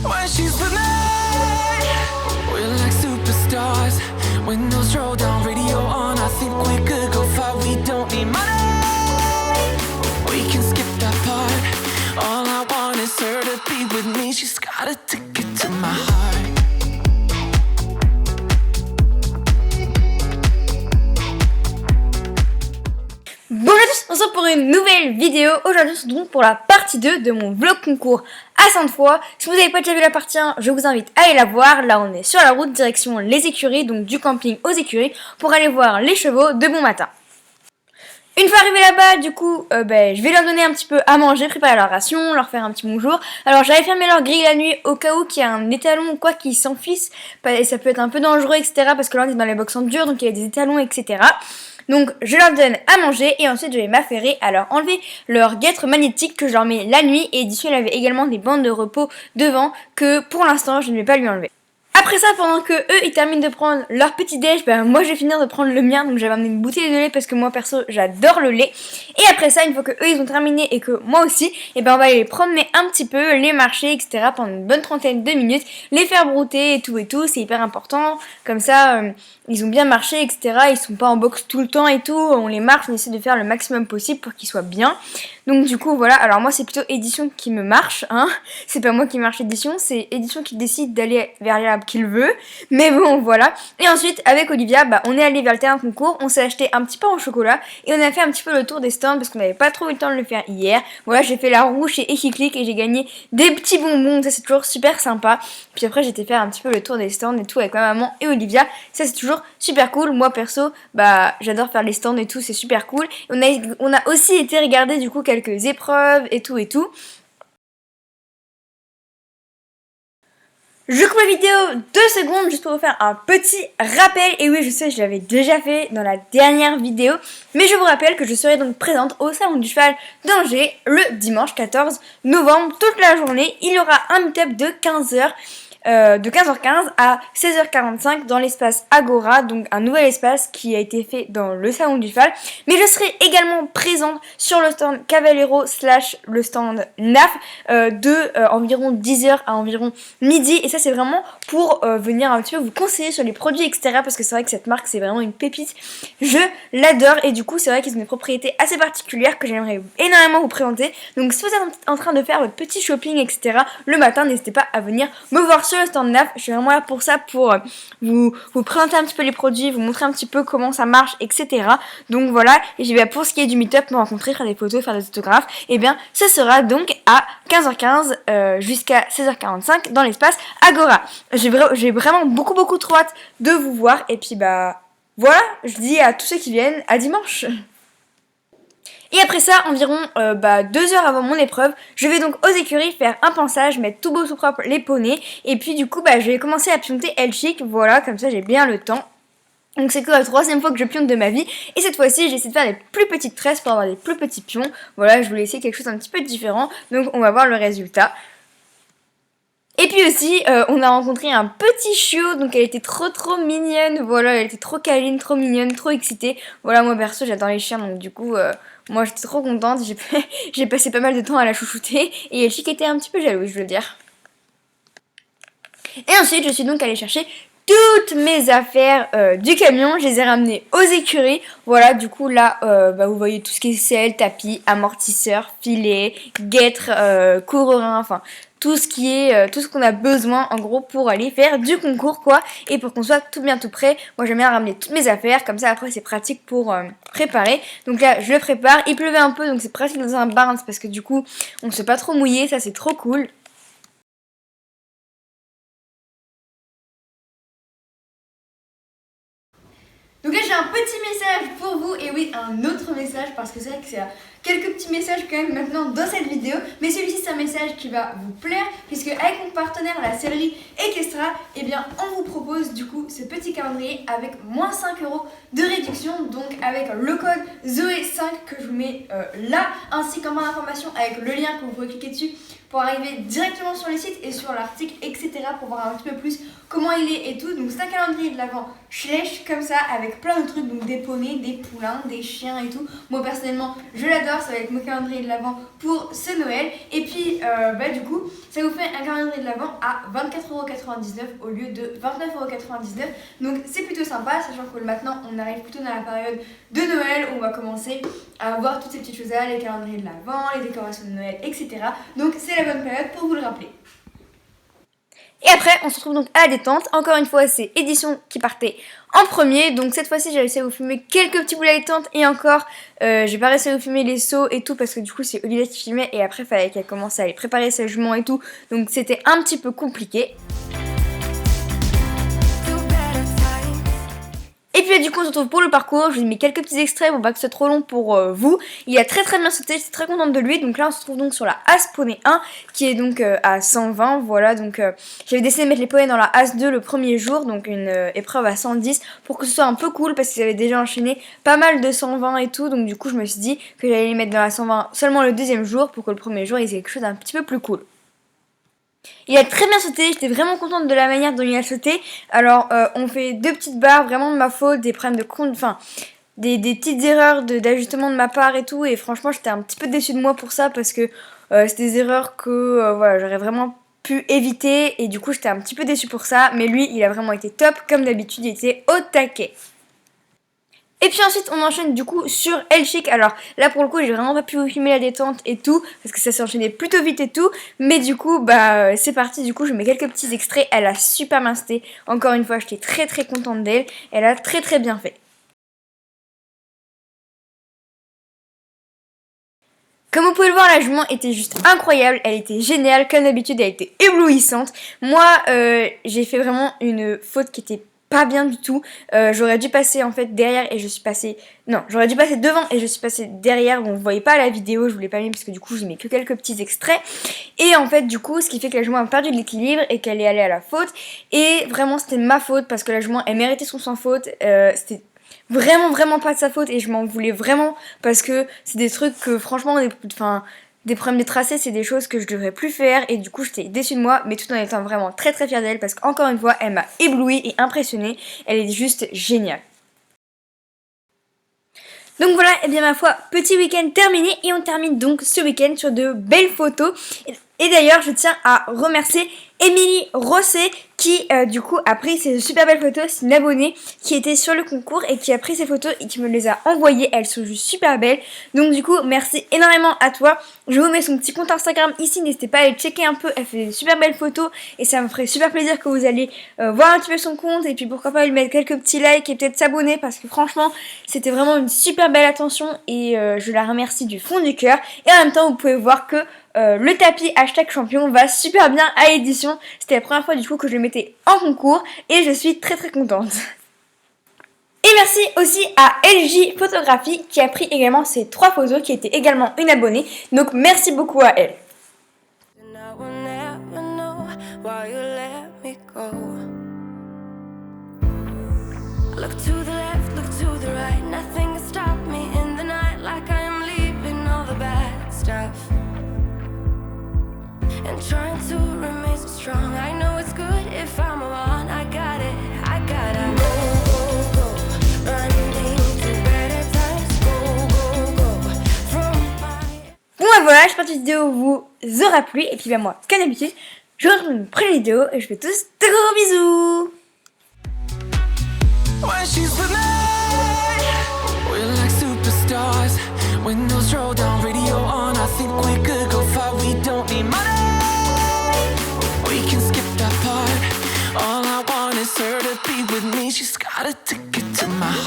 when she's with me. We're like superstars. Windows roll down, radio on. I think we could go far. We don't need money. We can skip that part. All I want is her to be with me. She's got a ticket to my heart. Bonjour à tous, on se retrouve pour une nouvelle vidéo. Aujourd'hui, c'est donc pour la partie 2 de mon vlog concours à Sainte-Foy. Si vous n'avez pas déjà vu la partie 1, je vous invite à aller la voir. Là, on est sur la route direction les écuries, donc du camping aux écuries, pour aller voir les chevaux de bon matin. Une fois arrivé là-bas, du coup, je vais leur donner un petit peu à manger, préparer leur ration, leur faire un petit bonjour. Alors, j'avais fermé leur grille la nuit au cas où qu'il y a un étalon ou quoi qui s'enfisse. Et ça peut être un peu dangereux, etc. Parce que là, on est dans les box en dur, donc il y a des étalons, etc. Donc, je leur donne à manger et ensuite, je vais m'affairer à leur enlever leur guêtre magnétique que je leur mets la nuit. Et dessus, elle avait également des bandes de repos devant que, pour l'instant, je ne vais pas lui enlever. Après ça, pendant que eux ils terminent de prendre leur petit déj, moi je vais finir de prendre le mien. Donc j'avais amené une bouteille de lait parce que moi perso j'adore le lait. Et après ça, une fois que eux ils ont terminé et que moi aussi, on va aller les promener un petit peu, les marcher, etc. pendant une bonne trentaine de minutes, les faire brouter et tout, c'est hyper important. Comme ça, ils ont bien marché, etc. Ils sont pas en boxe tout le temps et tout. On les marche, on essaie de faire le maximum possible pour qu'ils soient bien. Donc du coup voilà, alors moi c'est plutôt Édition qui me marche, hein. C'est pas moi qui marche Édition, c'est Édition qui décide d'aller vers là qu'il veut. Mais bon voilà. Et ensuite avec Olivia, on est allé vers le terrain de concours, on s'est acheté un petit pain au chocolat et on a fait un petit peu le tour des stands parce qu'on n'avait pas trop eu le temps de le faire hier. Voilà, j'ai fait la roue chez Echiclick et j'ai gagné des petits bonbons, ça c'est toujours super sympa. Puis après j'étais faire un petit peu le tour des stands et tout avec ma maman et Olivia, ça c'est toujours super cool. Moi perso, j'adore faire les stands et tout, c'est super cool. On a aussi été regarder du coup quelques épreuves et tout. Je coupe la vidéo 2 secondes juste pour vous faire un petit rappel. Et oui, je sais, je l'avais déjà fait dans la dernière vidéo. Mais je vous rappelle que je serai donc présente au Salon du Cheval d'Angers le dimanche 14 novembre. Toute la journée, il y aura un meet-up de 15h. De 15h15 à 16h45 dans l'espace Agora, donc un nouvel espace qui a été fait dans le Salon du Cheval. Mais je serai également présente sur le stand Cavallero / le stand NAF de environ 10h à environ midi. Et ça c'est vraiment pour venir un petit peu vous conseiller sur les produits, etc. Parce que c'est vrai que cette marque c'est vraiment une pépite. Je l'adore et du coup c'est vrai qu'ils ont des propriétés assez particulières que j'aimerais énormément vous présenter. Donc si vous êtes en train de faire votre petit shopping, etc. le matin, n'hésitez pas à venir me voir sur le stand NAF. Je suis vraiment là pour ça, pour vous présenter un petit peu les produits, vous montrer un petit peu comment ça marche, etc. Donc voilà, et pour ce qui est du meet-up, me rencontrer, faire des photos, faire des autographes, ce sera donc à 15h15 jusqu'à 16h45 dans l'espace Agora. J'ai vraiment beaucoup trop hâte de vous voir, et puis voilà, je dis à tous ceux qui viennent, à dimanche. Et après ça, environ 2 heures avant mon épreuve, je vais donc aux écuries faire un pansage, mettre tout beau tout propre les poneys. Et puis du coup, je vais commencer à pionter Elchick. Voilà, comme ça j'ai bien le temps. Donc c'est que la 3e fois que je pionte de ma vie. Et cette fois-ci, j'essaie de faire des plus petites tresses pour avoir des plus petits pions. Voilà, je voulais essayer quelque chose d'un petit peu différent. Donc on va voir le résultat. Et puis aussi, on a rencontré un petit chiot, donc elle était trop mignonne, voilà, elle était trop câline, trop mignonne, trop excitée. Voilà, moi perso, j'adore les chiens, donc du coup, moi j'étais trop contente, j'ai passé pas mal de temps à la chouchouter, et Elchick était un petit peu jalouse, je veux dire. Et ensuite, je suis donc allée chercher toutes mes affaires du camion, je les ai ramenées aux écuries. Voilà, du coup là, vous voyez tout ce qui est selle, tapis, amortisseur, filet, guêtre, courrerin, enfin tout ce qu'on a besoin en gros pour aller faire du concours quoi, et pour qu'on soit tout bien tout prêt. Moi j'aime bien ramener toutes mes affaires, comme ça après c'est pratique pour préparer. Donc là je le prépare, il pleuvait un peu donc c'est pratique dans un barn parce que du coup on ne se fait pas trop mouiller, ça c'est trop cool. Donc là j'ai un petit message pour vous, et oui un autre message parce que c'est vrai que c'est quelques petits messages quand même maintenant dans cette vidéo, mais celui-ci c'est un message qui va vous plaire puisque avec mon partenaire la sellerie Equestra, on vous propose du coup ce petit calendrier avec moins 5 € de réduction, donc avec le code Zoé5 que je vous mets là, ainsi qu'en barre d'information avec le lien que vous pouvez cliquer dessus pour arriver directement sur les sites et sur l'article, etc. pour voir un petit peu plus comment il est et tout. Donc c'est un calendrier de l'Avent Schlech comme ça avec plein de trucs, donc des poneys, des poulains, des chiens et tout. Moi personnellement je l'adore, ça va être mon calendrier de l'Avent pour ce Noël. Et puis du coup ça vous fait un calendrier de l'Avent à 24,99€ au lieu de 29,99€. Donc c'est plutôt sympa, sachant que maintenant on arrive plutôt dans la période de Noël où on va commencer à avoir toutes ces petites choses là, les calendriers de l'Avent, les décorations de Noël, etc. Donc c'est la bonne période pour vous le rappeler. Et après, on se retrouve donc à la détente. Encore une fois, c'est Édition qui partait en premier. Donc cette fois-ci, j'ai réussi à vous filmer quelques petits bouts de la détente. Et encore, j'ai pas réussi à vous filmer les sauts et tout parce que du coup, c'est Olivia qui filmait. Et après, il fallait qu'elle commence à aller préparer sa jument et tout. Donc c'était un petit peu compliqué. Et puis du coup on se retrouve pour le parcours, je vous ai mis quelques petits extraits pour pas que ce soit trop long pour vous. Il a très bien sauté, j'étais très contente de lui. Donc là on se retrouve donc sur la As Poney 1 qui est donc à 120, voilà. Donc j'avais décidé de mettre les poneys dans la As 2 le premier jour, donc une épreuve à 110 pour que ce soit un peu cool parce qu'ils avaient déjà enchaîné pas mal de 120 et tout. Donc du coup je me suis dit que j'allais les mettre dans la 120 seulement le deuxième jour pour que le premier jour ils aient quelque chose d'un petit peu plus cool. Il a très bien sauté, j'étais vraiment contente de la manière dont il a sauté. Alors on fait 2 petites barres, vraiment de ma faute, des problèmes de compte, enfin des petites erreurs d'ajustement de ma part et tout. Et franchement j'étais un petit peu déçue de moi pour ça parce que c'est des erreurs que voilà, j'aurais vraiment pu éviter. Et du coup j'étais un petit peu déçue pour ça. Mais lui il a vraiment été top, comme d'habitude il était au taquet. Et puis ensuite on enchaîne du coup sur El Chic. Alors là pour le coup j'ai vraiment pas pu vous filmer la détente et tout parce que ça s'est enchaîné plutôt vite et tout. Mais du coup c'est parti, du coup je mets quelques petits extraits. Elle a super bien sauté. Encore une fois j'étais très contente d'elle. Elle a très bien fait. Comme vous pouvez le voir, la jument était juste incroyable, elle était géniale, comme d'habitude elle était éblouissante. Moi j'ai fait vraiment une faute qui était pas bien du tout. J'aurais dû passer en fait derrière et je suis passée... Non, j'aurais dû passer devant et je suis passée derrière. Bon, vous voyez pas la vidéo, je vous l'ai pas mis parce que du coup je mets que quelques petits extraits. Et en fait du coup, ce qui fait que la jument a perdu de l'équilibre et qu'elle est allée à la faute. Et vraiment c'était ma faute parce que la jument elle méritait son sans faute. C'était vraiment pas de sa faute et je m'en voulais vraiment parce que c'est des trucs que franchement, des problèmes de tracé, c'est des choses que je devrais plus faire et du coup j'étais déçue de moi, mais tout en étant vraiment très fière d'elle parce qu'encore une fois elle m'a éblouie et impressionnée, elle est juste géniale. Donc voilà, et bien ma foi, petit week-end terminé et on termine donc ce week-end sur de belles photos. Et d'ailleurs je tiens à remercier Émilie Rosset qui du coup a pris ces super belles photos. C'est une abonnée qui était sur le concours et qui a pris ces photos et qui me les a envoyées. Elles sont juste super belles. Donc du coup merci énormément à toi. Je vous mets son petit compte Instagram ici, n'hésitez pas à aller checker un peu. Elle fait des super belles photos et ça me ferait super plaisir que vous allez voir un petit peu son compte. Et puis pourquoi pas lui mettre quelques petits likes et peut-être s'abonner parce que franchement c'était vraiment une super belle attention et je la remercie du fond du cœur. Et en même temps vous pouvez voir que le tapis #champion va super bien à Édition. C'était la première fois du coup que je le mettais en concours et je suis très contente. Et merci aussi à LJ Photographie qui a pris également ces 3 photos, qui était également une abonnée. Donc merci beaucoup à elle. And trying to remain so strong. I know it's good if I'm around. I got it, go, running to better times. Go, from my... Bon bah voilà, j'espère que cette vidéo vous aura plu. Et puis bah moi, comme d'habitude, je vous retrouve dans une prochaine vidéo. Et je fais tous de gros bisous. When she's with me, we're like superstars. Windows roll down, radio on. I think we could go far. We don't need money. We can skip that part. All I want is her to be with me. She's got a ticket to my heart.